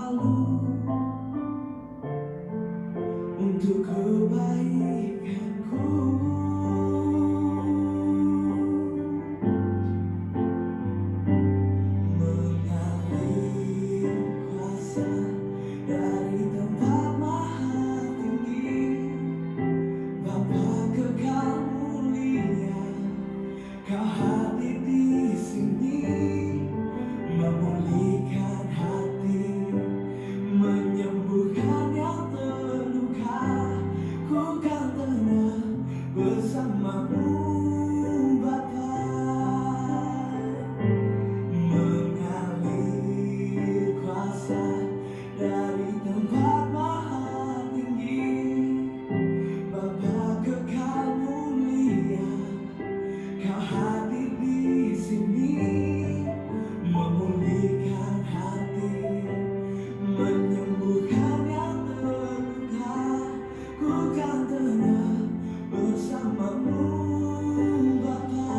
selalu untuk kebaikanku. Mengalir kuasa dari tempat maha tinggi, Bapa kekal mulia, Kau hadir di sini, memulihkan hati, menyembuhkan yang terluka. Ku kan tenang bersamamu, Bapa. Mengalir kuasa dari tempat maha tinggi, Bapa kekal mulia, Kau hadir di sini, memulihkan hati, menyembuhkan yang terluka. Ku kan tenang bersamamu, Bapa.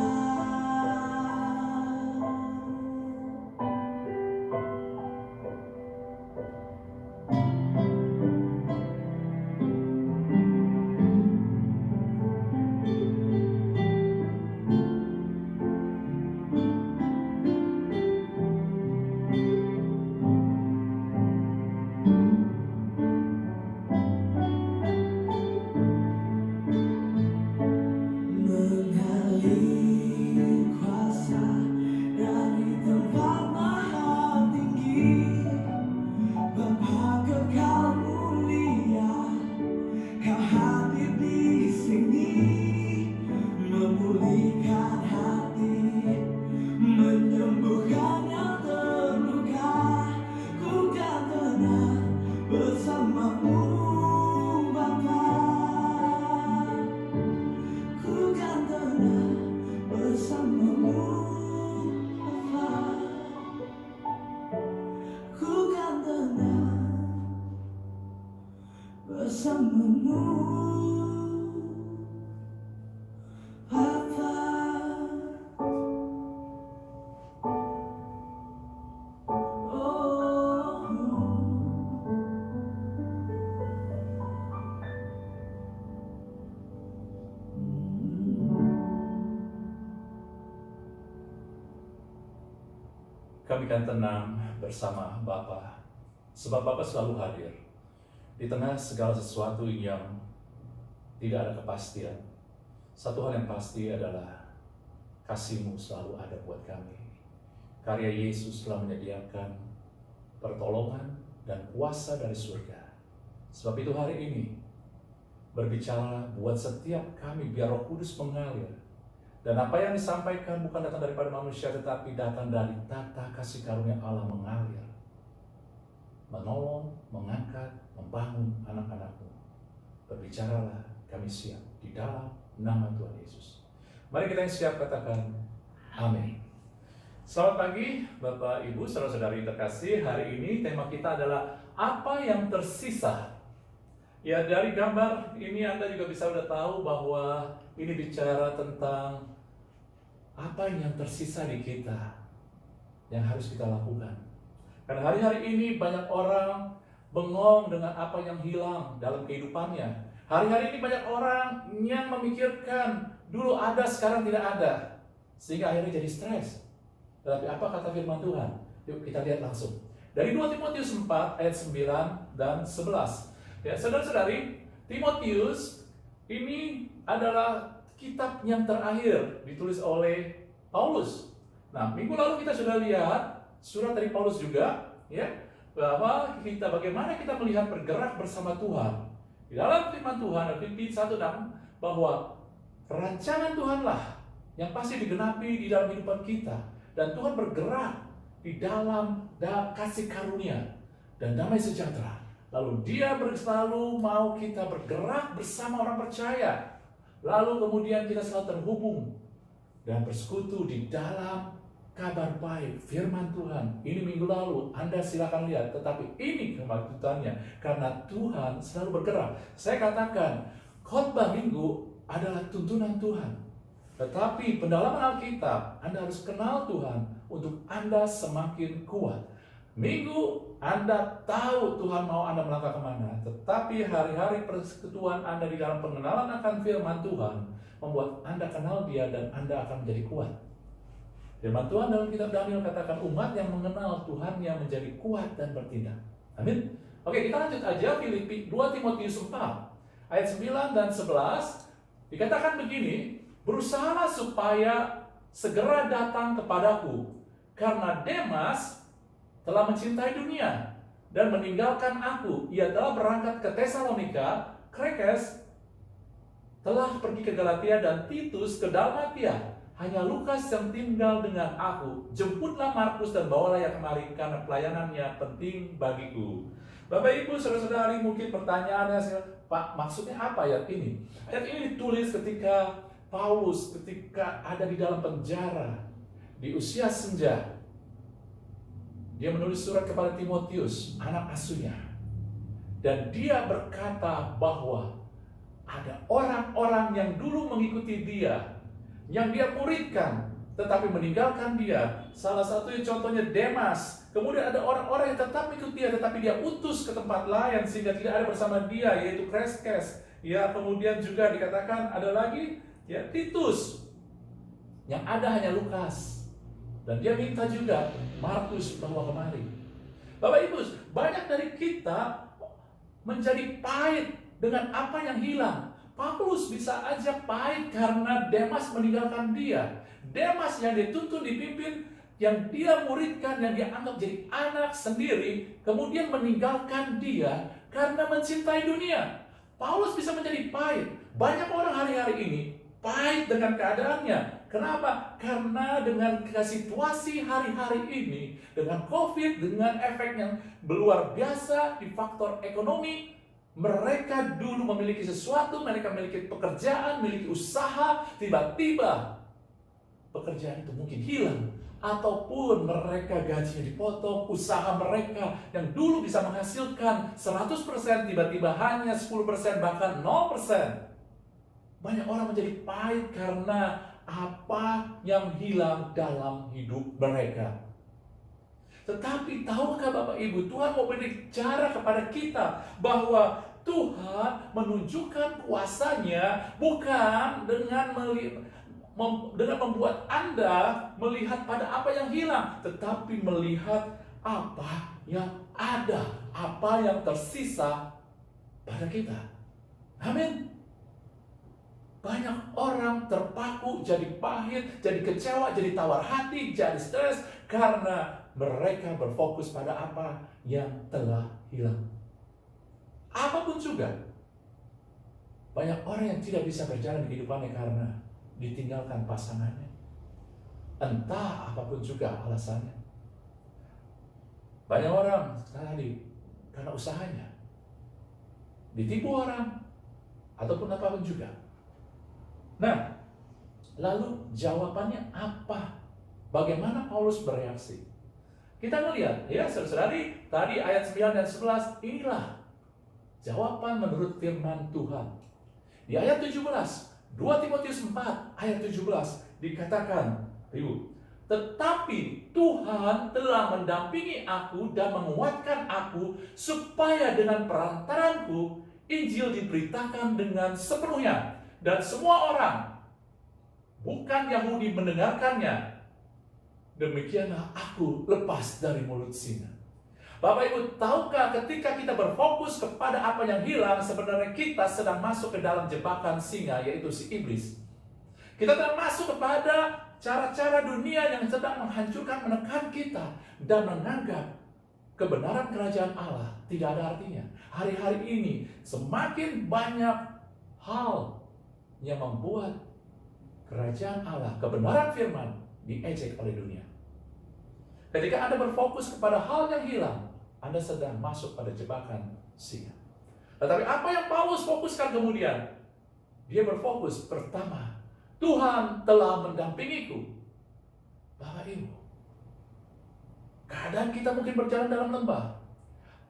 Mengalir kuasa dari tempat maha tinggi, Bapa kekal mulia, Kau hadir di sini, memulihkan hati, menyembuhkan yang terluka. Ku kan tenang bersamamu, Bapa. Ku kan tenang bersamamu, Bapa. Ku kan tenang bersamamu, Bapa. Oh, Kami kan tenang bersama Bapa, sebab Bapa selalu hadir di tengah segala sesuatu yang tidak ada kepastian. Satu hal yang pasti adalah kasih-Mu selalu ada buat kami. Karya Yesus telah menyediakan pertolongan dan kuasa dari surga. Sebab itu hari ini berbicara buat setiap kami, biar Roh Kudus mengalir. Dan apa yang disampaikan bukan datang daripada manusia, tetapi datang dari tata kasih karunia Allah mengalir, menolong, mengangkat, membangun anak-anak-Mu. Berbicaralah, kami siap di dalam nama Tuhan Yesus. Mari kita yang siap katakan amin. Selamat pagi Bapak Ibu, saudara-saudari terkasih. Hari ini tema kita adalah apa yang tersisa. Ya, dari gambar ini Anda juga bisa udah tahu bahwa ini bicara tentang apa yang tersisa di kita yang harus kita lakukan. Karena hari-hari ini banyak orang bengong dengan apa yang hilang dalam kehidupannya. Hari-hari ini banyak orang yang memikirkan dulu ada, sekarang tidak ada, sehingga akhirnya jadi stres. Tetapi apa kata firman Tuhan? Yuk kita lihat langsung. Dari 2 Timotius 4 ayat 9 dan 11. Ya, saudara-saudari, Timotius ini adalah kitab yang terakhir ditulis oleh Paulus. Nah, minggu lalu kita sudah lihat surat dari Paulus juga, ya, bahwa bagaimana kita melihat bergerak bersama Tuhan. Di dalam firman Tuhan, Filipi 1:6, bahwa rancangan Tuhanlah yang pasti digenapi di dalam kehidupan kita. Dan Tuhan bergerak di dalam kasih karunia dan damai sejahtera. Lalu Dia selalu mau kita bergerak bersama orang percaya. Lalu kemudian kita selalu terhubung dan bersekutu di dalam kabar baik, firman Tuhan. Ini minggu lalu, Anda silakan lihat. Tetapi ini kelanjutannya, karena Tuhan selalu bergerak. Saya katakan, khotbah minggu adalah tuntunan Tuhan. Tetapi pendalaman Alkitab, Anda harus kenal Tuhan untuk Anda semakin kuat. Minggu Anda tahu Tuhan mau Anda melangkah kemana, tetapi hari-hari persekutuan Anda di dalam pengenalan akan firman Tuhan membuat Anda kenal Dia dan Anda akan menjadi kuat. Firman Tuhan dalam kitab Daniel katakan umat yang mengenal Tuhan yang menjadi kuat dan bertindak. Amin. Oke, kita lanjut aja Filipi 2 Timotius 4 ayat 9 dan 11 dikatakan begini, berusahalah supaya segera datang kepadaku, karena Demas telah mencintai dunia dan meninggalkan aku. Ia telah berangkat ke Tesalonika, Krekes telah pergi ke Galatia, dan Titus ke Dalmatia. Hanya Lukas yang tinggal dengan aku. Jemputlah Markus dan bawalah ia kemari, karena pelayanannya penting bagiku. Bapak Ibu, saudara-saudari, mungkin pertanyaannya, Pak, maksudnya apa ayat ini? Ayat ini ditulis ketika Paulus ketika ada di dalam penjara di usia senja. Dia menulis surat kepada Timotius, anak asuhnya. Dan dia berkata bahwa ada orang-orang yang dulu mengikuti dia, yang dia muridkan, tetapi meninggalkan dia. Salah satunya contohnya Demas. Kemudian ada orang-orang yang tetap mengikuti dia, tetapi dia utus ke tempat lain sehingga tidak ada bersama dia, yaitu Kreskes. Ya, kemudian juga dikatakan ada lagi, ya, Titus. Yang ada hanya Lukas. Dan dia minta juga Markus bawa kemari. Bapak Ibu, banyak dari kita menjadi pahit dengan apa yang hilang. Paulus bisa aja pahit karena Demas meninggalkan dia. Demas yang dituntun dipimpin, yang dia muridkan, yang dia anggap jadi anak sendiri, kemudian meninggalkan dia karena mencintai dunia. Paulus bisa menjadi pahit. Banyak orang hari-hari ini pahit dengan keadaannya. Kenapa? Karena dengan situasi hari-hari ini, dengan COVID, dengan efek yang luar biasa di faktor ekonomi, mereka dulu memiliki sesuatu, mereka memiliki pekerjaan, memiliki usaha, tiba-tiba pekerjaan itu mungkin hilang, ataupun mereka gajinya dipotong, usaha mereka yang dulu bisa menghasilkan 100% tiba-tiba hanya 10%, bahkan 0%. Banyak orang menjadi pahit karena apa yang hilang dalam hidup mereka. Tetapi tahukah Bapak Ibu, Tuhan mau berbicara kepada kita bahwa Tuhan menunjukkan kuasa-Nya bukan dengan membuat Anda melihat pada apa yang hilang, tetapi melihat apa yang ada, apa yang tersisa pada kita. Amin. Banyak orang terpaku, jadi pahit, jadi kecewa, jadi tawar hati, jadi stres karena mereka berfokus pada apa yang telah hilang. Apapun juga, banyak orang yang tidak bisa berjalan di kehidupannya karena ditinggalkan pasangannya. Entah apapun juga alasannya. Banyak orang tadi karena usahanya ditipu orang, ataupun apapun juga. Nah, lalu jawabannya apa? Bagaimana Paulus bereaksi? Kita melihat, ya saudara-saudari, tadi ayat 9 dan 11, inilah jawaban menurut firman Tuhan. Di ayat 17, 2 Timotius 4 ayat 17 dikatakan, tetapi Tuhan telah mendampingi aku dan menguatkan aku supaya dengan perantaranku Injil diberitakan dengan sepenuhnya, dan semua orang bukan Yahudi mendengarkannya. Demikianlah aku lepas dari mulut singa. Bapak Ibu, tahukah ketika kita berfokus kepada apa yang hilang, sebenarnya kita sedang masuk ke dalam jebakan singa, yaitu si iblis. Kita sedang masuk kepada cara-cara dunia yang sedang menghancurkan, menekan kita, dan menganggap kebenaran kerajaan Allah tidak ada artinya. Hari-hari ini semakin banyak hal yang membuat kerajaan Allah, kebenaran firman, diejek oleh dunia. Ketika Anda berfokus kepada hal yang hilang, Anda sedang masuk pada jebakan singa. Tetapi apa yang Paulus fokuskan kemudian? Dia berfokus, pertama, Tuhan telah mendampingiku. Bapak Ibu, keadaan kita mungkin berjalan dalam lembah,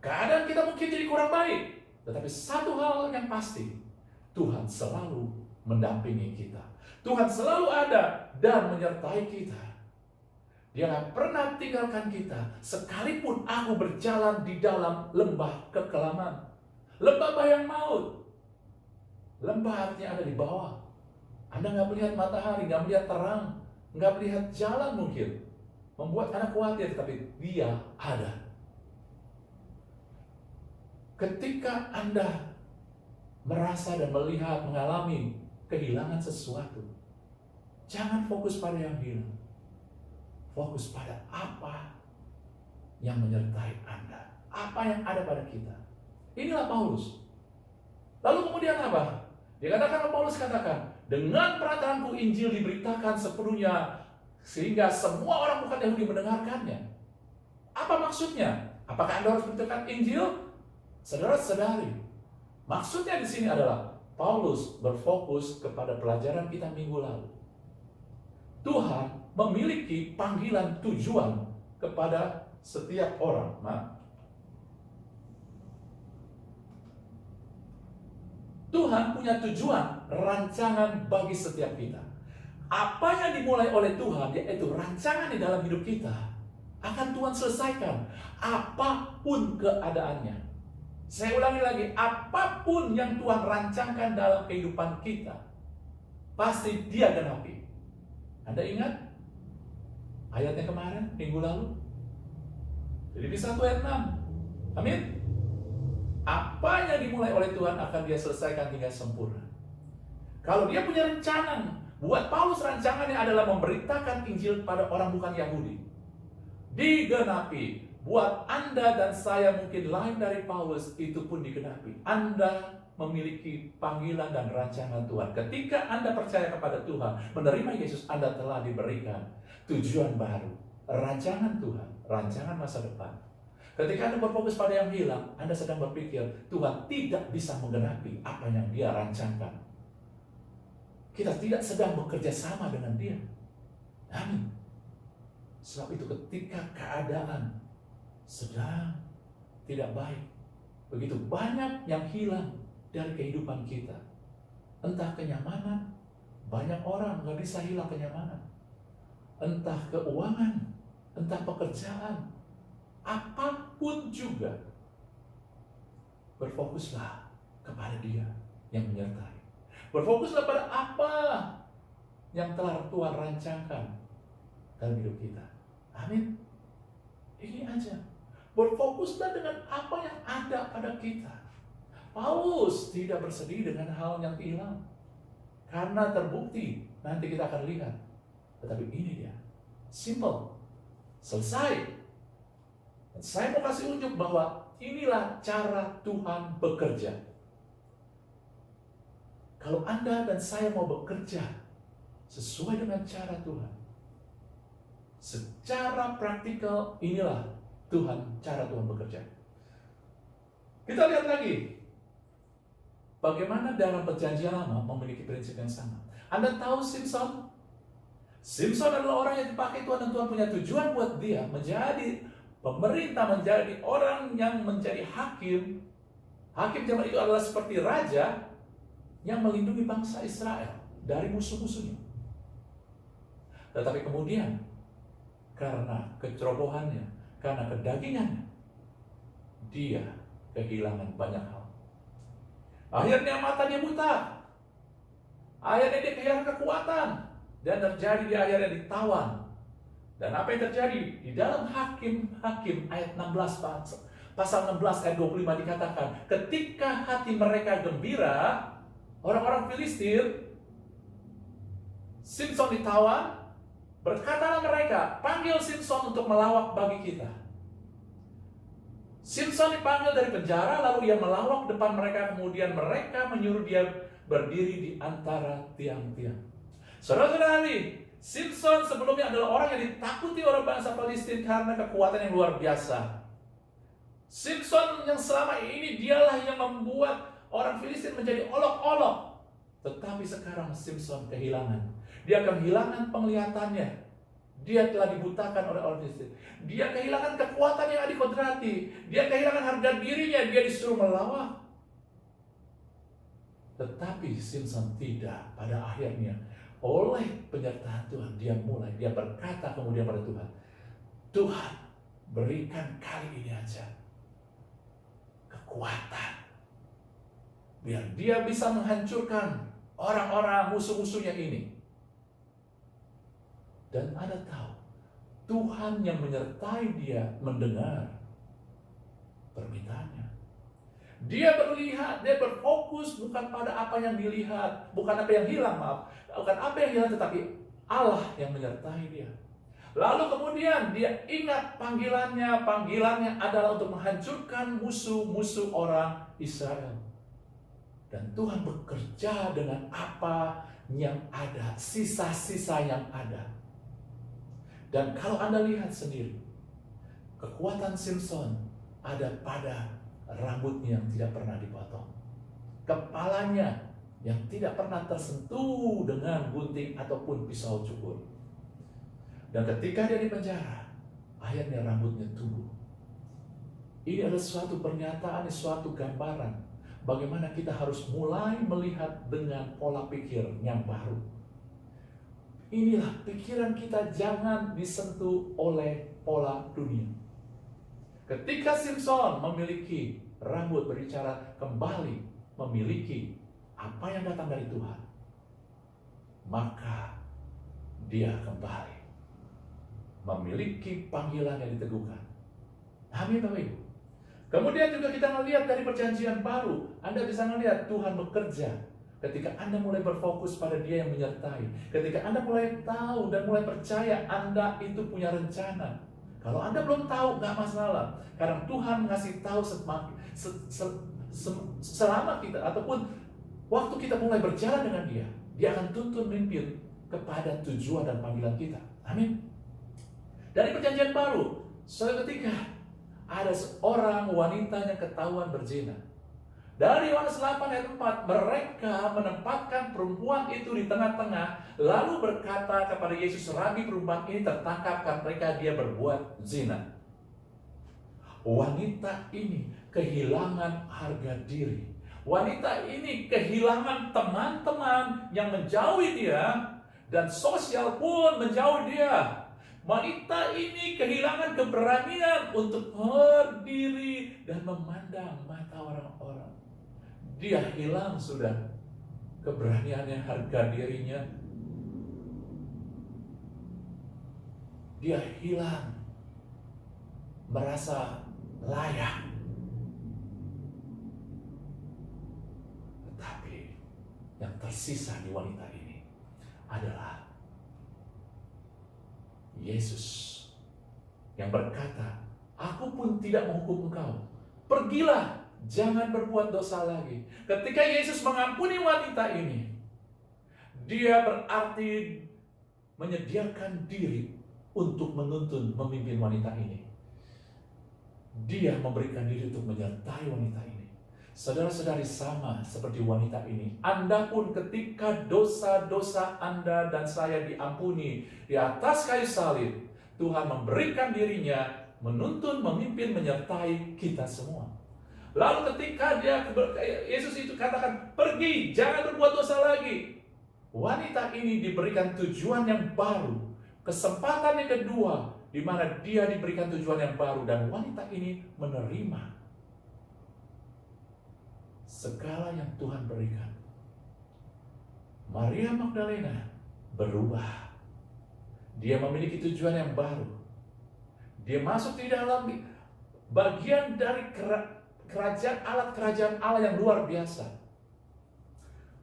keadaan kita mungkin jadi kurang baik, tetapi satu hal yang pasti, Tuhan selalu mendampingi kita. Tuhan selalu ada dan menyertai kita. Dia nggak pernah tinggalkan kita, sekalipun aku berjalan di dalam lembah kekelaman, lembah bayang maut. Lembah artinya ada di bawah. Anda nggak melihat matahari, nggak melihat terang, nggak melihat jalan mungkin. Membuat Anda khawatir, tapi Dia ada. Ketika Anda merasa dan melihat, mengalami kehilangan sesuatu, jangan fokus pada yang hilang. Fokus pada apa yang menyertai Anda, apa yang ada pada kita. Inilah Paulus. Lalu kemudian apa? Dikatakan Paulus katakan, dengan perkataanku Injil diberitakan sepenuhnya sehingga semua orang bukan Yahudi mendengarkannya. Apa maksudnya? Apakah Anda harus memberitakan Injil? Saudara-saudari, maksudnya di sini adalah Paulus berfokus kepada pelajaran kita minggu lalu. Tuhan memiliki panggilan tujuan kepada setiap orang. Tuhan punya tujuan, rancangan bagi setiap kita. Apa yang dimulai oleh Tuhan, yaitu rancangan di dalam hidup kita, akan Tuhan selesaikan, apapun keadaannya. Saya ulangi lagi, apapun yang Tuhan rancangkan dalam kehidupan kita, pasti Dia genapi. Anda ingat ayatnya kemarin, minggu lalu? Filipi 1 ayat 6. Amin. Apa yang dimulai oleh Tuhan akan Dia selesaikan hingga sempurna. Kalau Dia punya rencana, buat Paulus rancangannya adalah memberitakan Injil pada orang bukan Yahudi. Digenapi. Buat Anda dan saya mungkin lain dari Paulus, itu pun digenapi. Anda memiliki panggilan dan rancangan Tuhan. Ketika Anda percaya kepada Tuhan, menerima Yesus, Anda telah diberikan tujuan baru, rancangan Tuhan, rancangan masa depan. Ketika Anda berfokus pada yang hilang, Anda sedang berpikir Tuhan tidak bisa menggenapi apa yang Dia rancangkan. Kita tidak sedang bekerja sama dengan Dia. Amin. Sebab itu ketika keadaan sedang tidak baik, begitu banyak yang hilang dari kehidupan kita. Entah kenyamanan, banyak orang nggak bisa hilang kenyamanan. Entah keuangan, entah pekerjaan, apapun juga, berfokuslah kepada Dia yang menyertai. Berfokuslah pada apa yang telah Tuhan rancangkan dalam hidup kita. Amin. Ini aja. Berfokuslah dengan apa yang ada pada kita. Paulus tidak bersedih dengan hal yang hilang, karena terbukti, nanti kita akan lihat. Tetapi ini dia, simple, selesai. Dan saya mau kasih unjuk bahwa inilah cara Tuhan bekerja. Kalau Anda dan saya mau bekerja sesuai dengan cara Tuhan, secara praktikal, inilah cara Tuhan bekerja. Kita lihat lagi, bagaimana dalam perjanjian lama memiliki prinsip yang sama. Anda tahu Simpson? Simpson adalah orang yang dipakai Tuhan, dan Tuhan punya tujuan buat dia menjadi pemerintah, menjadi orang yang menjadi hakim. Hakim zaman itu adalah seperti raja yang melindungi bangsa Israel dari musuh-musuhnya. Tetapi kemudian karena kecerobohannya, karena kedagingannya, dia kehilangan banyak hal. Akhirnya mata dia buta. Akhirnya dia kehilangan kekuatan. Dan terjadi di akhirnya ditawan. Dan apa yang terjadi? Di dalam Hakim ayat 16, pasal 16 ayat 25 dikatakan, ketika hati mereka gembira, orang-orang Filistin, Simpson ditawan, berkatalah mereka, panggil Simpson untuk melawak bagi kita. Simpson dipanggil dari penjara, lalu ia melawak depan mereka, kemudian mereka menyuruh dia berdiri di antara tiang-tiang. Saudara-saudari, Simpson sebelumnya adalah orang yang ditakuti orang bangsa Palestina karena kekuatan yang luar biasa. Simpson yang selama ini dialah yang membuat orang Filistin menjadi olok-olok. Tetapi sekarang Simpson kehilangan. Dia kehilangan penglihatannya. Dia telah dibutakan oleh orang Filistin. Dia kehilangan kekuatan yang adikodrati. Dia kehilangan harga dirinya. Dia disuruh melawak. Tetapi Simpson tidak. Pada akhirnya oleh penyertaan Tuhan, dia berkata kemudian pada Tuhan, Tuhan berikan kali ini aja kekuatan, biar dia bisa menghancurkan orang-orang musuh-musuhnya ini. Dan Anda tahu, Tuhan yang menyertai dia mendengar permintaannya. Dia berlihat, dia berfokus bukan pada apa yang dilihat, bukan apa yang hilang, bukan apa yang hilang, tetapi Allah yang menyertai dia. Lalu kemudian dia ingat panggilannya adalah untuk menghancurkan musuh-musuh orang Israel. Dan Tuhan bekerja dengan apa yang ada, sisa-sisa yang ada. Dan kalau Anda lihat sendiri, kekuatan Simson ada pada rambutnya yang tidak pernah dipotong, kepalanya yang tidak pernah tersentuh dengan gunting ataupun pisau cukur. Dan ketika dia di penjara, akhirnya rambutnya tumbuh. Ini adalah suatu pernyataan, suatu gambaran bagaimana kita harus mulai melihat dengan pola pikir yang baru. Inilah pikiran kita, jangan disentuh oleh pola dunia. Ketika Simson memiliki rambut, berbicara kembali memiliki apa yang datang dari Tuhan, maka dia kembali memiliki panggilan yang diteguhkan. Amin, Bapak Ibu. Kemudian juga kita melihat dari perjanjian baru, Anda bisa melihat Tuhan bekerja ketika Anda mulai berfokus pada Dia yang menyertai. Ketika Anda mulai tahu dan mulai percaya Anda itu punya rencana. Kalau Anda belum tahu, nggak masalah. Karena Tuhan ngasih tahu selama kita, ataupun waktu kita mulai berjalan dengan Dia, Dia akan tuntun mimpin kepada tujuan dan panggilan kita. Amin. Dari perjanjian baru, suatu ketika ada seorang wanita yang ketahuan berzina. Dari Yohanes 8 ayat 4, mereka menempatkan perempuan itu di tengah-tengah, lalu berkata kepada Yesus, "Rabi, perempuan ini tertangkap karena dia berbuat zina." Wanita ini kehilangan harga diri. Wanita ini kehilangan teman-teman yang menjauhi dia, dan sosial pun menjauhi dia. Wanita ini kehilangan keberanian untuk berdiri dan memandang mata orang-orang. Dia hilang sudah keberaniannya, harga dirinya. Dia hilang merasa layak. Tetapi yang tersisa di wanita ini adalah Yesus yang berkata, "Aku pun tidak menghukum engkau. Pergilah, jangan berbuat dosa lagi." Ketika Yesus mengampuni wanita ini, Dia berarti menyediakan diri untuk menuntun, memimpin wanita ini. Dia memberikan diri untuk menyertai wanita ini. Saudara-saudari, sama seperti wanita ini, Anda pun ketika dosa-dosa Anda dan saya diampuni di atas kayu salib, Tuhan memberikan dirinya menuntun, memimpin, menyertai kita semua. Lalu ketika Yesus itu katakan, "Pergi, jangan berbuat dosa lagi." Wanita ini diberikan tujuan yang baru, kesempatan yang kedua, di mana dia diberikan tujuan yang baru, dan wanita ini menerima segala yang Tuhan berikan. Maria Magdalena berubah. Dia memiliki tujuan yang baru. Dia masuk di dalam bagian dari kerajaan Allah yang luar biasa.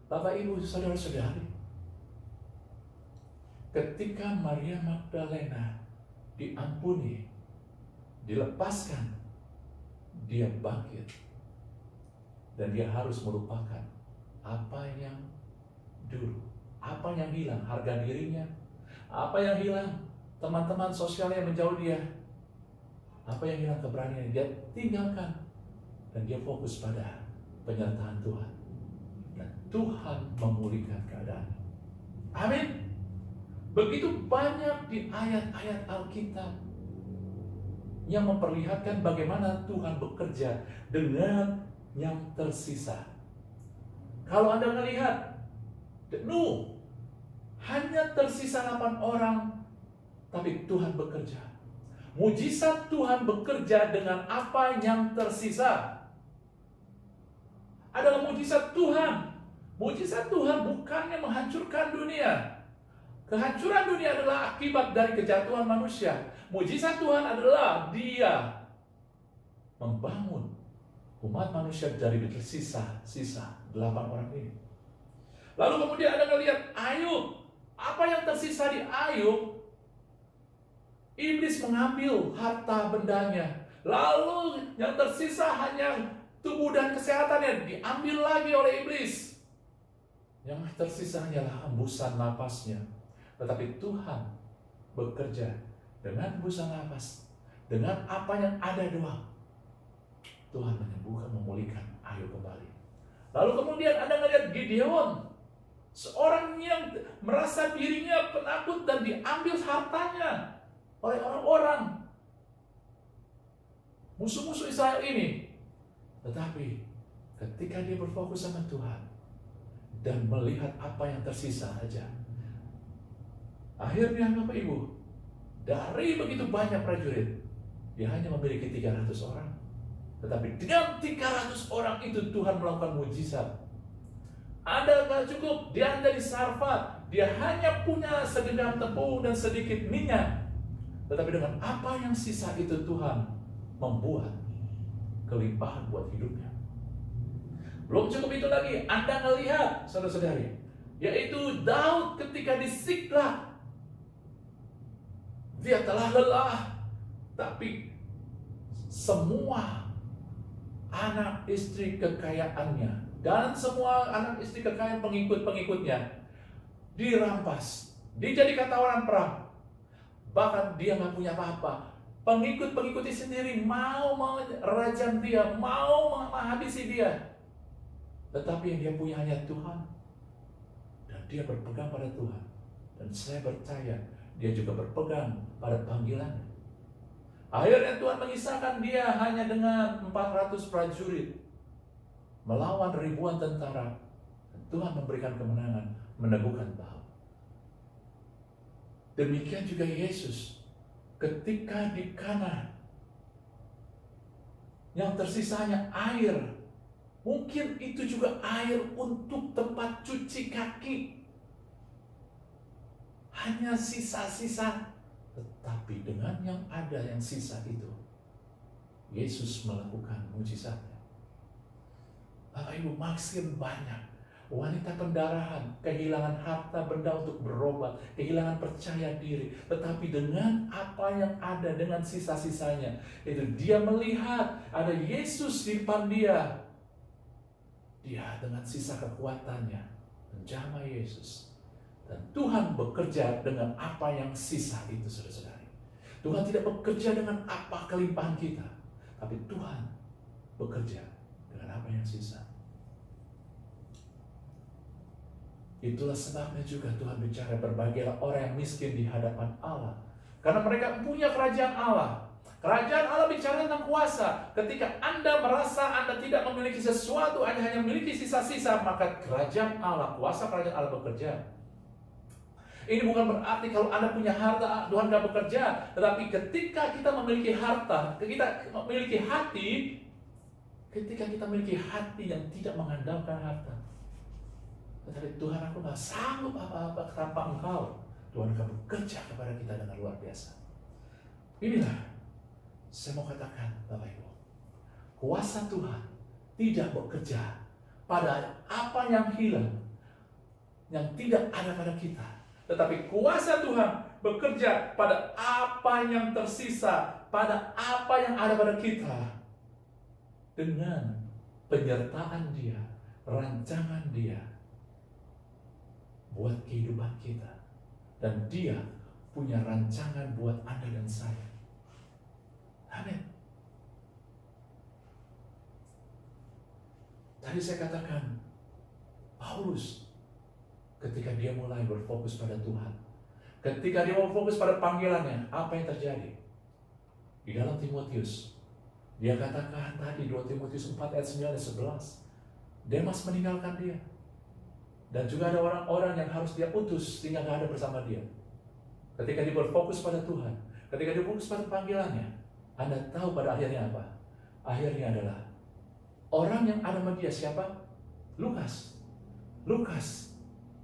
Bapak, Ibu, saudara-saudari, ketika Maria Magdalena diampuni, dilepaskan, dia bangkit. Dan dia harus melupakan apa yang dulu, apa yang hilang, harga dirinya, apa yang hilang, teman-teman sosial yang menjauh dia, apa yang hilang, keberanian dia tinggalkan, dan dia fokus pada penyertaan Tuhan. Dan Tuhan memulihkan keadaan. Amin. Begitu banyak di ayat-ayat Alkitab yang memperlihatkan bagaimana Tuhan bekerja dengan yang tersisa. Kalau Anda melihat Nuh, hanya tersisa 8 orang, tapi Tuhan bekerja. Mujizat Tuhan bekerja dengan apa yang tersisa. Adalah mujizat Tuhan. Mujizat Tuhan bukannya menghancurkan dunia. Kehancuran dunia adalah akibat dari kejatuhan manusia. Mujizat Tuhan adalah Dia membangun umat manusia dari tersisa 8 orang ini. Lalu kemudian Anda melihat Ayub. Apa yang tersisa di Ayub? Iblis mengambil harta bendanya. Lalu yang tersisa hanya tubuh dan kesehatannya diambil lagi oleh iblis. Yang tersisa hanyalah hembusan napasnya. Tetapi Tuhan bekerja dengan hembusan napas, dengan apa yang ada doang. Tuhan menyembuhkan, memulihkan Ayub kembali. Lalu kemudian Anda melihat Gideon, seorang yang merasa dirinya penakut dan diambil hartanya oleh orang-orang musuh-musuh Israel ini. Tetapi ketika dia berfokus sama Tuhan dan melihat apa yang tersisa saja, akhirnya Bapak Ibu, dari begitu banyak prajurit, dia hanya memiliki 300 orang. Tetapi dengan 300 orang itu Tuhan melakukan mujizat. Ada nggak cukup, dia ada di Sarfat, dia hanya punya segenggam tepung dan sedikit minyak. Tetapi dengan apa yang sisa itu Tuhan membuat kelimpahan buat hidupnya. Belum cukup itu lagi, Anda melihat saudara-saudari, yaitu Daud ketika di Siklag. Dia telah lelah, tapi semua anak istri kekayaannya dan semua anak istri kekayaan pengikut-pengikutnya dirampas, dijadikan tawanan perang. Bahkan dia nggak punya apa-apa. Pengikut-pengikutnya sendiri mau merajam dia, mau menghabisi dia. Tetapi yang dia punya hanya Tuhan. Dan dia berpegang pada Tuhan. Dan saya percaya dia juga berpegang pada panggilannya. Akhirnya Tuhan mengisahkan dia hanya dengan 400 prajurit melawan ribuan tentara. Dan Tuhan memberikan kemenangan, meneguhkan Baal. Demikian juga Yesus ketika di Kana yang tersisanya air, mungkin itu juga air untuk tempat cuci kaki. Hanya sisa-sisa. Tetapi dengan yang ada yang sisa itu, Yesus melakukan mujizatnya. Bapak Ibu, makin banyak wanita pendarahan, kehilangan harta benda untuk berobat, kehilangan percaya diri. Tetapi dengan apa yang ada, dengan sisa-sisanya, itu dia melihat ada Yesus di depan dia. Dia dengan sisa kekuatannya menjamah Yesus. Dan Tuhan bekerja dengan apa yang sisa itu, saudara-saudari. Tuhan tidak bekerja dengan apa kelimpahan kita, tapi Tuhan bekerja dengan apa yang sisa. Itulah sebabnya juga Tuhan bicara, berbahagialah orang yang miskin di hadapan Allah, karena mereka punya kerajaan Allah. Kerajaan Allah bicara tentang kuasa. Ketika Anda merasa Anda tidak memiliki sesuatu, Anda hanya memiliki sisa-sisa, maka kerajaan Allah, kuasa kerajaan Allah bekerja. Ini bukan berarti kalau Anda punya harta, Tuhan tidak bekerja. Tetapi ketika kita memiliki harta, kita memiliki hati, ketika kita memiliki hati yang tidak mengandalkan harta, tetapi Tuhan, aku gak sanggup apa-apa tanpa Engkau, Tuhan akan bekerja kepada kita dengan luar biasa. Inilah saya mau katakan, Bapak Ibu, kuasa Tuhan tidak bekerja pada apa yang hilang, yang tidak ada pada kita. Tetapi kuasa Tuhan bekerja pada apa yang tersisa, pada apa yang ada pada kita. Dengan penyertaan Dia, rancangan Dia buat kehidupan kita. Dan Dia punya rancangan buat Anda dan saya. Amin. Tadi saya katakan, Paulus ketika dia mulai berfokus pada Tuhan, ketika dia mau fokus pada panggilannya, apa yang terjadi? Di dalam Timotius, dia katakan tadi 2 Timotius 4 ayat 9 dan 11, Demas meninggalkan dia. Dan juga ada orang-orang yang harus dia utus sehingga gak ada bersama dia. Ketika dia berfokus pada Tuhan, Ketika dia fokus pada panggilannya, Anda tahu pada akhirnya apa? Akhirnya adalah orang yang ada sama dia siapa? Lukas. Lukas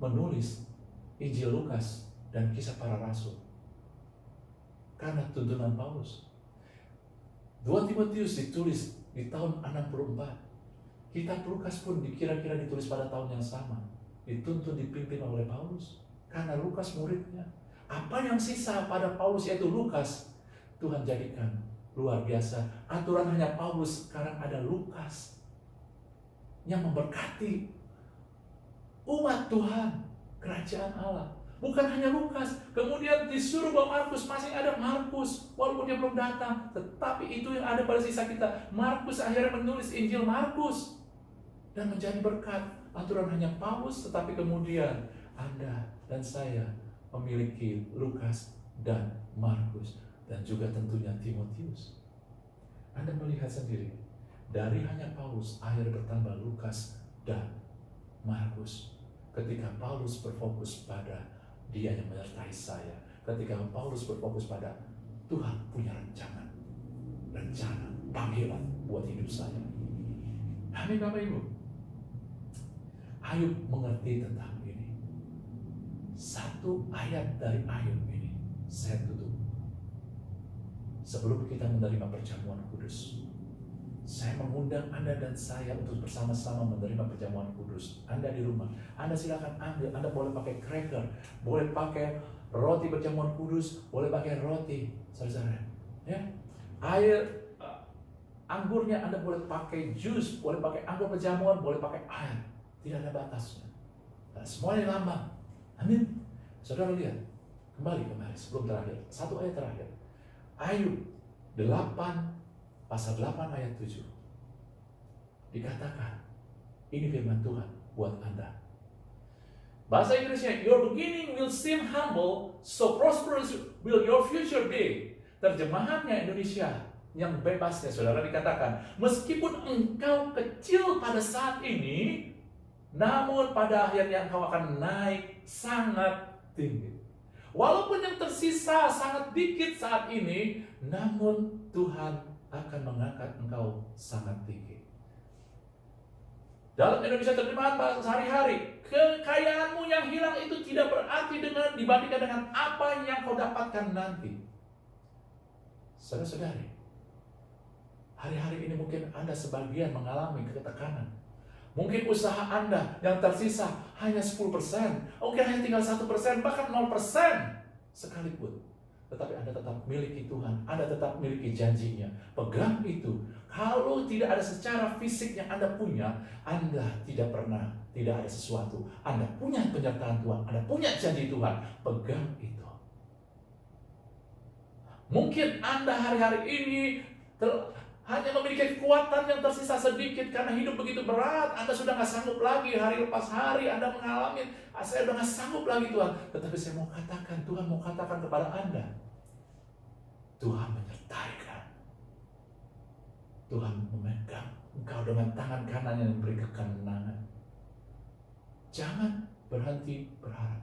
menulis Injil Lukas dan Kisah Para Rasul karena tuntunan Paulus. 2 Timotius ditulis di tahun 64. Kitab Lukas pun kira-kira ditulis pada tahun yang sama. Dituntun, dipimpin oleh Paulus karena Lukas muridnya. Apa yang sisa pada Paulus yaitu Lukas, Tuhan jadikan luar biasa. Aturan hanya Paulus, sekarang ada Lukas yang memberkati umat Tuhan, kerajaan Allah. Bukan hanya Lukas, kemudian disuruh bawa Markus, masih ada Markus, walaupun dia belum datang, tetapi itu yang ada pada sisa kita. Markus akhirnya menulis Injil Markus dan menjadi berkat. Aturan hanya Paulus, tetapi kemudian Anda dan saya memiliki Lukas dan Markus, dan juga tentunya Timotius. Anda melihat sendiri, dari hanya Paulus akhirnya bertambah Lukas dan Markus. Ketika Paulus berfokus pada Dia yang menyertai saya, ketika Paulus berfokus pada Tuhan punya rencana, panggilan buat hidup saya. Amin Bapak Ibu. Ayub mengerti tentang ini. Satu ayat dari Ayub ini saya tutup. Sebelum kita menerima perjamuan kudus, saya mengundang Anda dan saya untuk bersama-sama menerima perjamuan kudus. Anda di rumah, Anda silakan ambil. Anda boleh pakai cracker, boleh pakai roti perjamuan kudus, boleh pakai roti, saudara. Ya, air anggurnya Anda boleh pakai jus, boleh pakai anggur perjamuan, boleh pakai air. Tidak ada batasnya. Nah, semuanya lambang. Amin. Saudara lihat, kembali kemarin sebelum terakhir, satu ayat terakhir. Ayub 8 pasal 8 ayat 7 dikatakan, ini firman Tuhan buat Anda. Bahasa Inggrisnya, your beginning will seem humble, so prosperous will your future be. Terjemahannya Indonesia yang bebasnya saudara dikatakan, meskipun engkau kecil pada saat ini, namun pada akhirnya engkau akan naik sangat tinggi. Walaupun yang tersisa sangat dikit saat ini, namun Tuhan akan mengangkat engkau sangat tinggi. Dalam Indonesia terjemahan bahasa sehari-hari, kekayaanmu yang hilang itu tidak berarti dengan dibandingkan dengan apa yang kau dapatkan nanti. Saudara-saudari, hari-hari ini mungkin Anda sebagian mengalami ketekanan. Mungkin usaha Anda yang tersisa hanya 10%, mungkin hanya tinggal 1%, bahkan 0% sekalipun. Tetapi Anda tetap miliki Tuhan, Anda tetap miliki janjinya. Pegang itu. Kalau tidak ada secara fisik yang Anda punya, Anda tidak ada sesuatu. Anda punya penyertaan Tuhan, Anda punya janji Tuhan. Pegang itu. Mungkin Anda hari-hari ini hanya memiliki kekuatan yang tersisa sedikit karena hidup begitu berat. Anda sudah nggak sanggup lagi, hari lepas hari Anda mengalami, saya sudah nggak sanggup lagi Tuhan. Tetapi saya mau katakan, Tuhan mau katakan kepada Anda, Tuhan menyertai kan. Tuhan memegang engkau dengan tangan kanan yang memberi kemenangan. Jangan berhenti berharap.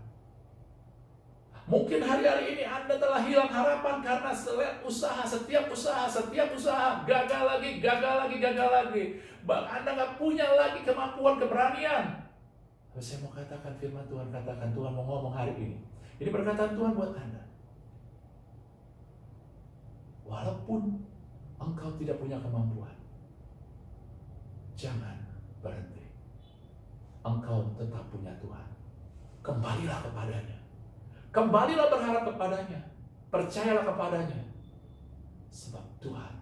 Mungkin hari-hari ini Anda telah hilang harapan karena setiap usaha gagal lagi. Anda nggak punya lagi kemampuan, keberanian. Tapi saya mau katakan firman Tuhan, Tuhan mau ngomong hari ini. Ini perkataan Tuhan buat Anda. Walaupun engkau tidak punya kemampuan, jangan berhenti. Engkau tetap punya Tuhan. Kembalilah kepadanya. Kembalilah berharap kepadanya. Percayalah kepadanya. Sebab Tuhan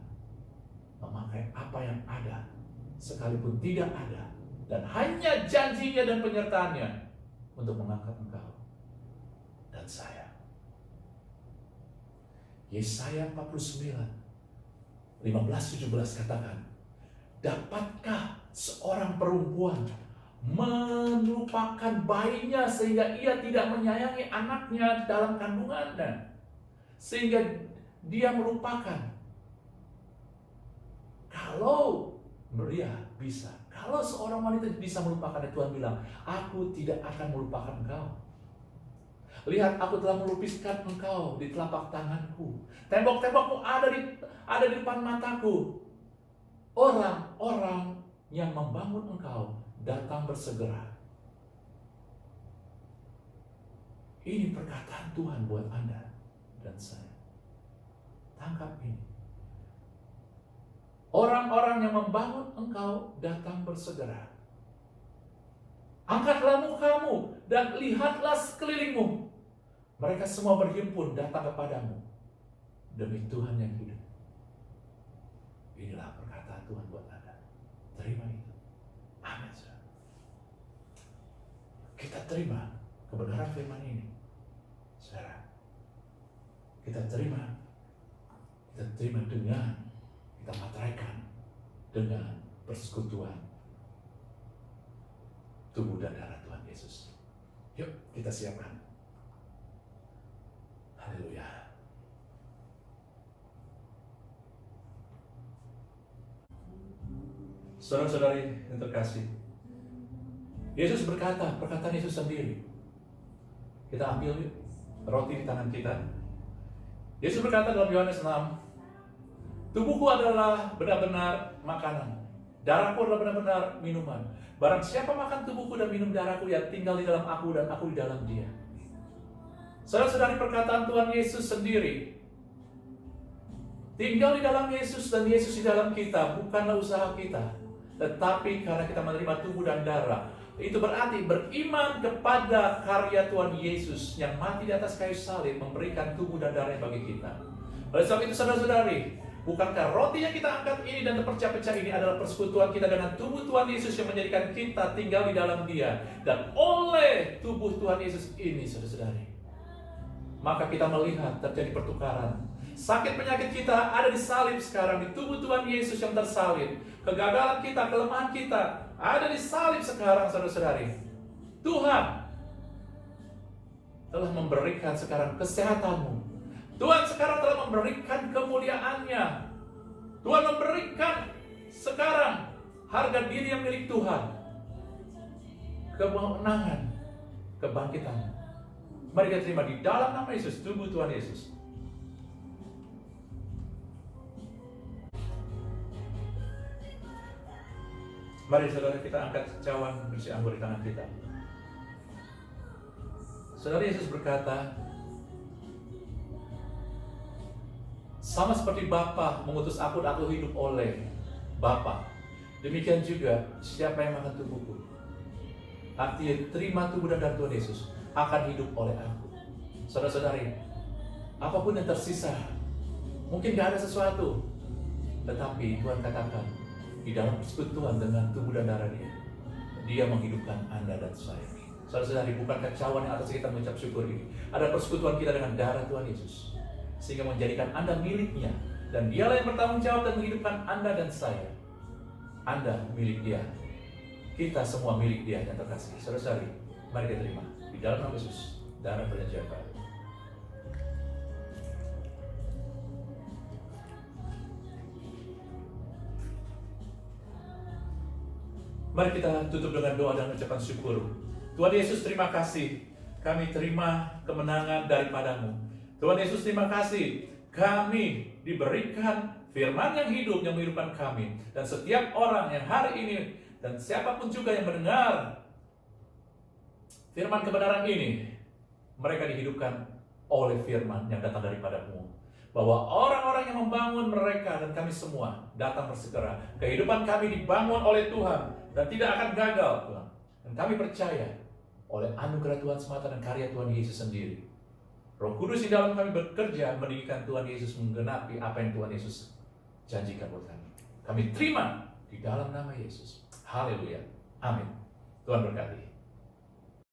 memakai apa yang ada, sekalipun tidak ada, dan hanya janjinya dan penyertaannya untuk mengangkat engkau dan saya. Yesaya 49 15-17 katakan, dapatkah seorang perempuan melupakan bayinya sehingga ia tidak menyayangi anaknya dalam kandungannya, sehingga dia melupakan? Kalau dia bisa, kalau seorang wanita bisa melupakan, Tuhan bilang, aku tidak akan melupakan engkau. Lihat, aku telah melukiskan engkau di telapak tanganku. Tembok-tembokmu ada di depan mataku. Orang-orang yang membangun engkau datang bersegera. Ini perkataan Tuhan buat Anda dan saya. Tangkap ini. Orang-orang yang membangun engkau datang bersegera. Angkatlah mukamu dan lihatlah sekelilingmu. Mereka semua berhimpun datang kepadamu demi Tuhan yang hidup. Inilah perkataan Tuhan buat Anda. Terima itu. Amin. Kita terima kebenaran firman ini. Saudara, kita terima dengan kita materaikan dengan persekutuan tubuh dan darah Tuhan Yesus. Yuk kita siapkan. Haleluya. Saudara-saudari yang terkasih, Yesus berkata, perkataan Yesus sendiri. Kita ambil roti di tangan kita. Yesus berkata dalam Yohanes 6, tubuhku adalah benar-benar makanan, darahku adalah benar-benar minuman. Barang siapa makan tubuhku dan minum darahku, ya tinggal di dalam aku dan aku di dalam dia. Saudara-saudari, perkataan Tuhan Yesus sendiri. Tinggal di dalam Yesus dan Yesus di dalam kita bukanlah usaha kita, tetapi karena kita menerima tubuh dan darah. Itu berarti beriman kepada karya Tuhan Yesus yang mati di atas kayu salib, memberikan tubuh dan darahnya bagi kita. Oleh sebab itu, saudara-saudari, bukankah roti yang kita angkat ini dan terpecah-pecah ini adalah persekutuan kita dengan tubuh Tuhan Yesus yang menjadikan kita tinggal di dalam Dia. Dan oleh tubuh Tuhan Yesus ini, saudara-saudari, maka kita melihat terjadi pertukaran. Sakit penyakit kita ada di salib sekarang, di tubuh Tuhan Yesus yang tersalib. Kegagalan kita, kelemahan kita ada di salib sekarang, saudara-saudari. Tuhan telah memberikan sekarang kesehatanmu. Tuhan sekarang telah memberikan kemuliaannya. Tuhan memberikan sekarang harga diri yang milik Tuhan. Kemenangan, kebangkitan. Mari kita terima di dalam nama Yesus, tubuh Tuhan Yesus. Mari saudara, kita angkat cawan berisi anggur di tangan kita. Saudara, Yesus berkata, sama seperti Bapa mengutus aku dan aku hidup oleh Bapa, demikian juga siapa yang makan tubuhku, artinya terima tubuh dan darah Tuhan Yesus, akan hidup oleh aku. Saudara-saudari, apapun yang tersisa, mungkin gak ada sesuatu, tetapi Tuhan katakan, di dalam persekutuan dengan tubuh dan darah Dia menghidupkan Anda dan saya. Saudara-saudari, bukankah cawan yang atas kita mengucap syukur ini? Ada persekutuan kita dengan darah Tuhan Yesus, sehingga menjadikan Anda miliknya, dan Dialah yang bertanggung jawab dan menghidupkan Anda dan saya. Anda milik Dia, kita semua milik Dia yang terkasih. Saudara-saudari, mari kita terima di dalam nama Yesus darah perjanjian baru. Mari kita tutup dengan doa dan ucapan syukur. Tuhan Yesus, terima kasih. Kami terima kemenangan daripadamu. Tuhan Yesus, terima kasih. Kami diberikan firman yang hidup yang menghidupkan kami. Dan setiap orang yang hari ini, dan siapapun juga yang mendengar firman kebenaran ini, mereka dihidupkan oleh firman yang datang daripadamu. Bahwa orang-orang yang membangun mereka dan kami semua datang bersegera. Kehidupan kami dibangun oleh Tuhan dan tidak akan gagal, Tuhan. Dan kami percaya oleh anugerah Tuhan semata dan karya Tuhan Yesus sendiri. Roh Kudus di dalam kami bekerja meninggikan Tuhan Yesus, menggenapi apa yang Tuhan Yesus janjikan buat kami. Kami terima di dalam nama Yesus. Haleluya. Amin. Tuhan berkati.